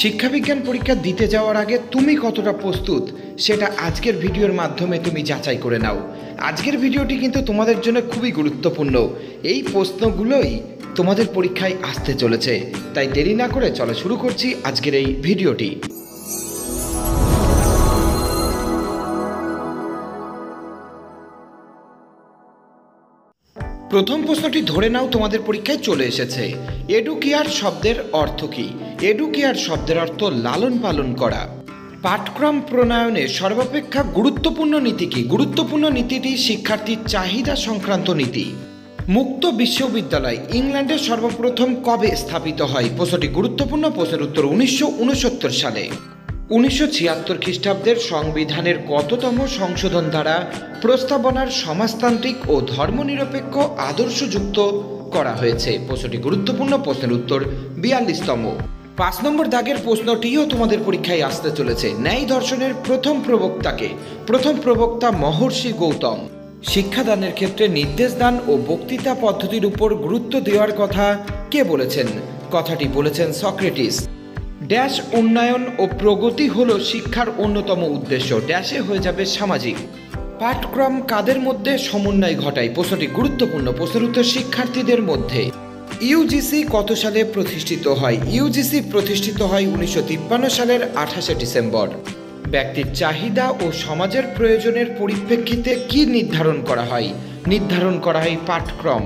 শিক্ষাবিজ্ঞান পরীক্ষা দিতে যাওয়ার আগে তুমি কতটা প্রস্তুত সেটা আজকের ভিডিওর মাধ্যমে তুমি যাচাই করে নাও। আজকের ভিডিওটি কিন্তু তোমাদের জন্য খুবই গুরুত্বপূর্ণ। এই প্রশ্নগুলোই তোমাদের পরীক্ষায় আসতে চলেছে, তাই দেরি না করে চলো শুরু করছি আজকের এই ভিডিওটি। প্রথম প্রশ্নটি ধরে নাও তোমাদের পরীক্ষায় চলে এসেছে। এডুকেয়ার শব্দের অর্থ কী? এডুকেয়ার শব্দের অর্থ লালন পালন করা। পাঠক্রম প্রণয়নে সর্বাপেক্ষা গুরুত্বপূর্ণ নীতি কী? গুরুত্বপূর্ণ নীতিটি শিক্ষার্থীর চাহিদা সংক্রান্ত নীতি। মুক্ত বিশ্ববিদ্যালয় ইংল্যান্ডে সর্বপ্রথম কবে স্থাপিত হয়? প্রশ্নটি গুরুত্বপূর্ণ। প্রশ্নের উত্তর 1969 সালে। 1976 খ্রিস্টাব্দের সংবিধানের কততম সংশোধন দ্বারা প্রস্তাবনার সমাজতান্ত্রিক ও ধর্মনিরপেক্ষ আদর্শযুক্ত করা হয়েছে? প্রশ্নটি গুরুত্বপূর্ণ। প্রশ্নের উত্তর 42তম। 5 নম্বর দাগের প্রশ্নটিও তোমাদের পরীক্ষায় আসতে চলেছে। ন্যায় দর্শনের প্রথম প্রবক্তাকে? প্রথম প্রবক্তা মহর্ষি গৌতম। শিক্ষাদানের ক্ষেত্রে নির্দেশদান ও বক্তৃতা পদ্ধতির উপর গুরুত্ব দেওয়ার কথা কে বলেছেন? কথাটি বলেছেন সক্রেটিস। ড্যাশ উন্নয়ন ও প্রগতি হল শিক্ষার অন্যতম উদ্দেশ্য। ড্যাশে হয়ে যাবে সামাজিক। পাঠক্রম কাদের মধ্যে সমন্বয় ঘটায়? প্রশ্নটি গুরুত্বপূর্ণ। প্রশ্নের উত্তর শিক্ষার্থীদের মধ্যে। ইউজিসি কত সালে প্রতিষ্ঠিত হয়? ইউজিসি প্রতিষ্ঠিত হয় 1953 সালের 28শে ডিসেম্বর। ব্যক্তির চাহিদা ও সমাজের প্রয়োজনের পরিপ্রেক্ষিতে কি নির্ধারণ করা হয়? নির্ধারণ করা হয় পাঠক্রম।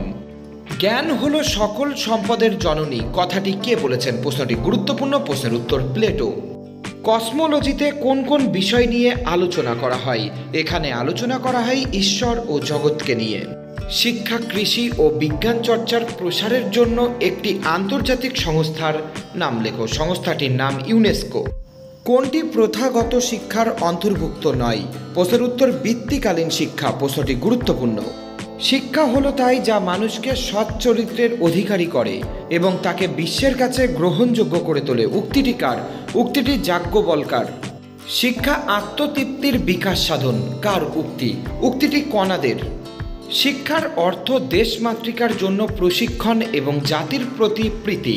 জ্ঞান হলো সকল সম্পদের জননী, কথাটি কে বলেছেন? প্রশ্নটি গুরুত্বপূর্ণ। প্রশ্নের উত্তর প্লেটো। কসমোলজিতে কোন কোন বিষয় নিয়ে আলোচনা করা হয়? এখানে আলোচনা করা হয় ঈশ্বর ও জগৎকে নিয়ে। শিক্ষা, কৃষি ও বিজ্ঞান চর্চার প্রসারের জন্য একটি আন্তর্জাতিক সংস্থার নাম লেখো। সংস্থাটির নাম ইউনেস্কো। কোনটি প্রথাগত শিক্ষার অন্তর্ভুক্ত নয়? প্রশ্নের উত্তর বৃত্তিকালীন শিক্ষা। প্রশ্নটি গুরুত্বপূর্ণ। শিক্ষা হলো তাই যা মানুষকে সৎ চরিত্রের অধিকারী করে এবং তাকে বিশ্বের কাছে গ্রহণযোগ্য করে তোলে। উক্তিটি কার? উক্তিটি যাজ্ঞবল্ক্যের। শিক্ষা আত্মতৃপ্তির বিকাশ সাধন, কার উক্তি? উক্তিটি কণাদের। শিক্ষার অর্থ দেশমাতৃকার জন্য প্রশিক্ষণ এবং জাতির প্রতি প্রীতি,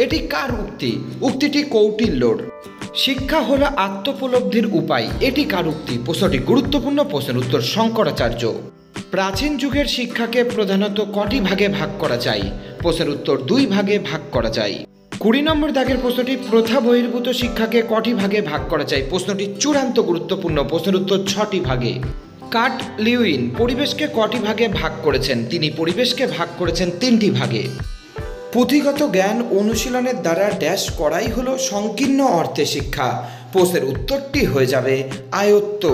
এটি কার উক্তি? উক্তিটি কৌটিল্যর। শিক্ষা হলো আত্মোপলব্ধির উপায়, এটি কার উক্তি? প্রশ্নটি গুরুত্বপূর্ণ। প্রশ্নের উত্তর শঙ্করাচার্য। প্রাচীন যুগের শিক্ষাকে প্রধানত কটি ভাগে ভাগ করা যায়? প্রশ্নের উত্তর 2 ভাগে ভাগ করা যায়। 20 নম্বর দাগের প্রশ্নটি প্রথা বহির্ভূত শিক্ষাকে কটি ভাগে ভাগ করা যায়? প্রশ্নটি চূড়ান্ত গুরুত্বপূর্ণ। প্রশ্নের উত্তর 6টি ভাগে। কার্ট লিউইন পরিবেশকে কটি ভাগে ভাগ করেছেন? তিনি পরিবেশকে ভাগ করেছেন 3টি ভাগে। পুঁথিগত জ্ঞান অনুশীলনের দ্বারা ড্যাশ করাই হলো সংকীর্ণ অর্থে শিক্ষা। প্রশ্নের উত্তরটি হয়ে যাবে আয়ত্ত।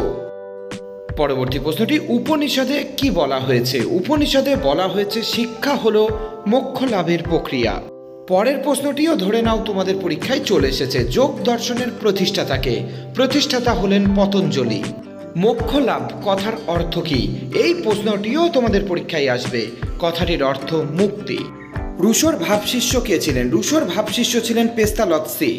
পরবর্তী প্রশ্নটি উপনিষদে কি বলা হয়েছে? উপনিষদে বলা হয়েছে শিক্ষা হলো মোক্ষ লাভের প্রক্রিয়া। পরের প্রশ্নটিও ধরে নাও তোমাদের পরীক্ষায় চলে এসেছে। যোগ দর্শনের প্রতিষ্ঠাতাকে? প্রতিষ্ঠাতা হলেন পতঞ্জলি। মোক্ষ লাভ কথার অর্থ কি? এই প্রশ্নটিও তোমাদের পরীক্ষায় আসবে। কথাটির অর্থ মুক্তি। রুশোর ভাবশিষ্য কে ছিলেন? রুশোর ভাবশিষ্য ছিলেন পেস্তালৎসি।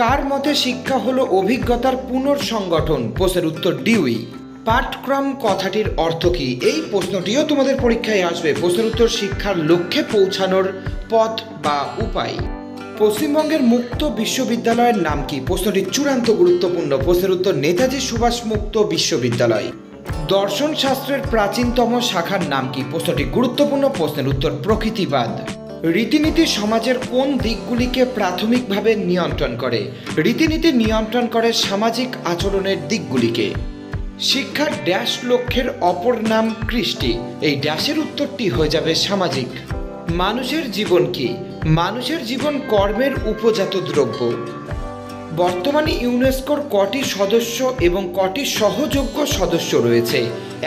কার মতে শিক্ষা হলো অভিজ্ঞতার পুনর্সংগঠন? প্রশ্নের উত্তর ডিউই। পাঠক্রম কথাটির অর্থ কী? এই প্রশ্নটিও তোমাদের পরীক্ষায় আসবে। প্রশ্নের উত্তর শিক্ষার লক্ষ্যে পৌঁছানোর পথ বা উপায়। পশ্চিমবঙ্গের মুক্ত বিশ্ববিদ্যালয়ের নাম কি? প্রশ্নটি চূড়ান্ত গুরুত্বপূর্ণ। প্রশ্নের উত্তর নেতাজি সুভাষ মুক্ত বিশ্ববিদ্যালয়। দর্শন শাস্ত্রের প্রাচীনতম শাখার নাম কি? প্রশ্নটি গুরুত্বপূর্ণ। প্রশ্নের উত্তর প্রকৃতিবাদ। রীতিনীতি সমাজের কোন দিকগুলিকে প্রাথমিকভাবে নিয়ন্ত্রণ করে? রীতিনীতি নিয়ন্ত্রণ করে সামাজিক আচরণের দিকগুলিকে। শিক্ষার ড্যাশ লক্ষ্যের অপর নাম কৃষ্টি। এই ড্যাশের উত্তরটি হয়ে যাবে সামাজিক। মানুষের জীবন কি? মানুষের জীবন কর্মের উপজাত দ্রব্য। বর্তমানে ইউনেস্কোর কটি সদস্য এবং কটি সহযোগ্য সদস্য রয়েছে?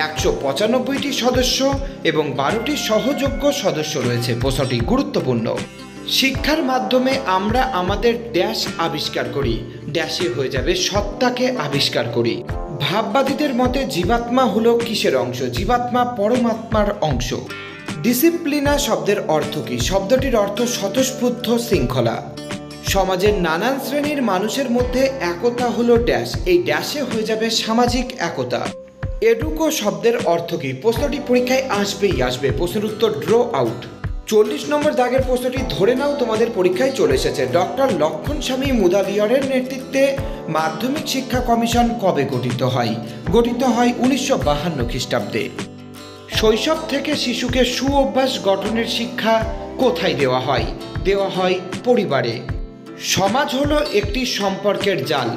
195টি সদস্য এবং 12টি সহযোগ্য সদস্য রয়েছে। প্রশ্নটি গুরুত্বপূর্ণ। শিক্ষার মাধ্যমে আমরা আমাদের ড্যাশ আবিষ্কার করি। ড্যাশে হয়ে যাবে সত্তাকে আবিষ্কার করি। ভাববাদীদের মতে জীবাত্মা হলো কিসের অংশ? জীবাত্মা পরমাত্মার অংশ। ডিসিপ্লিনা শব্দের অর্থ কী? শব্দটির অর্থ স্বতঃস্ফূর্ত শৃঙ্খলা। সমাজের নানান শ্রেণীর মানুষের মধ্যে একতা হলো ড্যাশ। এই ড্যাশে হয়ে যাবে সামাজিক একতা। এডুকো শব্দের অর্থ কী? প্রশ্নটি পরীক্ষায় আসবে। প্রশ্নের উত্তর ড্র আউট। 40 নম্বর দাগের প্রশ্নটি ধরে নাও তোমাদের পরীক্ষায় চলে এসেছে। ডক্টর লক্ষণ স্বামী মুদালিয়ারের নেতৃত্বে মাধ্যমিক শিক্ষা কমিশন কবে গঠিত হয়? গঠিত হয় 1952 খ্রিস্টাব্দে। শৈশব থেকে শিশুকে সুঅভ্যাস গঠনের শিক্ষা কোথায় দেওয়া হয়? দেওয়া হয় পরিবারে। সমাজ হলো একটি সম্পর্কের জাল,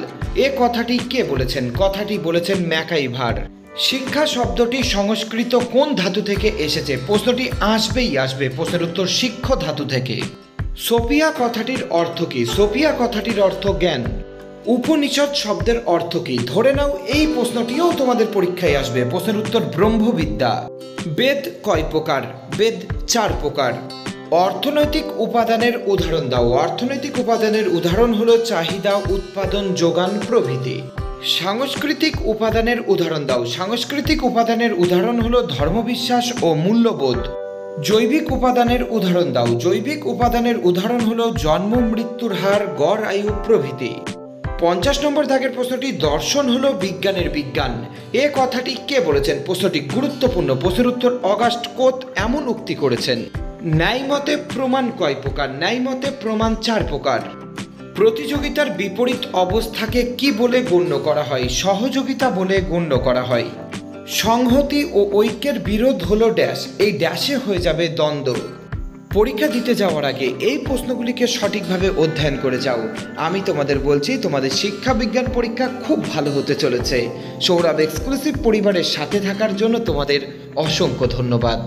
এ কথাটি কে বলেছেন? কথাটি বলেছেন ম্যাকাইভার। শিক্ষা শব্দটি সংস্কৃত কোন ধাতু থেকে এসেছে? প্রশ্নটি আসবে। প্রশ্নের উত্তর শিক্ষ ধাতু থেকে। সোফিয়া কথাটির অর্থ কি? সোফিয়া কথাটির অর্থ জ্ঞান। উপনিষদ শব্দের অর্থ কি? ধরে নাও এই প্রশ্নটিও তোমাদের পরীক্ষায় আসবে। প্রশ্নের উত্তর ব্রহ্মবিদ্যা। বেদ কয় প্রকার? বেদ 4 প্রকার। অর্থনৈতিক উপাদানের উদাহরণ দাও। অর্থনৈতিক উপাদানের উদাহরণ হলো চাহিদা, উৎপাদন, যোগান প্রভৃতি। সাংস্কৃতিক উপাদানের উদাহরণ দাও। সাংস্কৃতিক উপাদানের উদাহরণ হলো ধর্মবিশ্বাস ও মূল্যবোধ। জৈবিক উপাদানের উদাহরণ দাও। জৈবিক উপাদানের উদাহরণ হলো জন্ম মৃত্যুর হার, গড় আয়ু প্রভৃতি। 50 নম্বর দাগের প্রশ্নটি দর্শন হলো বিজ্ঞানের বিজ্ঞান, এ কথাটি কে বলেছেন? প্রশ্নটি গুরুত্বপূর্ণ। প্রশ্নের উত্তর অগাস্ট কোত এমন উক্তি করেছেন। ন্যায়মতে প্রমাণ কয় প্রকার? ন্যায়মতে প্রমাণ 4 প্রকার। প্রতিযোগিতার বিপরীত অবস্থাকে কি বলে গণ্য করা হয়? সহযোগিতা বলে গণ্য করা হয়। সংহতি ও ঐক্যের বিরোধ হলো ড্যাশ, এই ড্যাশে হয়ে যাবে দ্বন্দ্ব। পরীক্ষা দিতে যাওয়ার আগে এই প্রশ্নগুলিকে সঠিকভাবে অধ্যয়ন করে যাও। আমি তোমাদের বলছি, তোমাদের শিক্ষা বিজ্ঞান পরীক্ষা খুব ভালো হতে চলেছে। সৌরভ এক্সক্লুসিভ পরিবারের সাথে থাকার জন্য তোমাদের অসংখ্য ধন্যবাদ।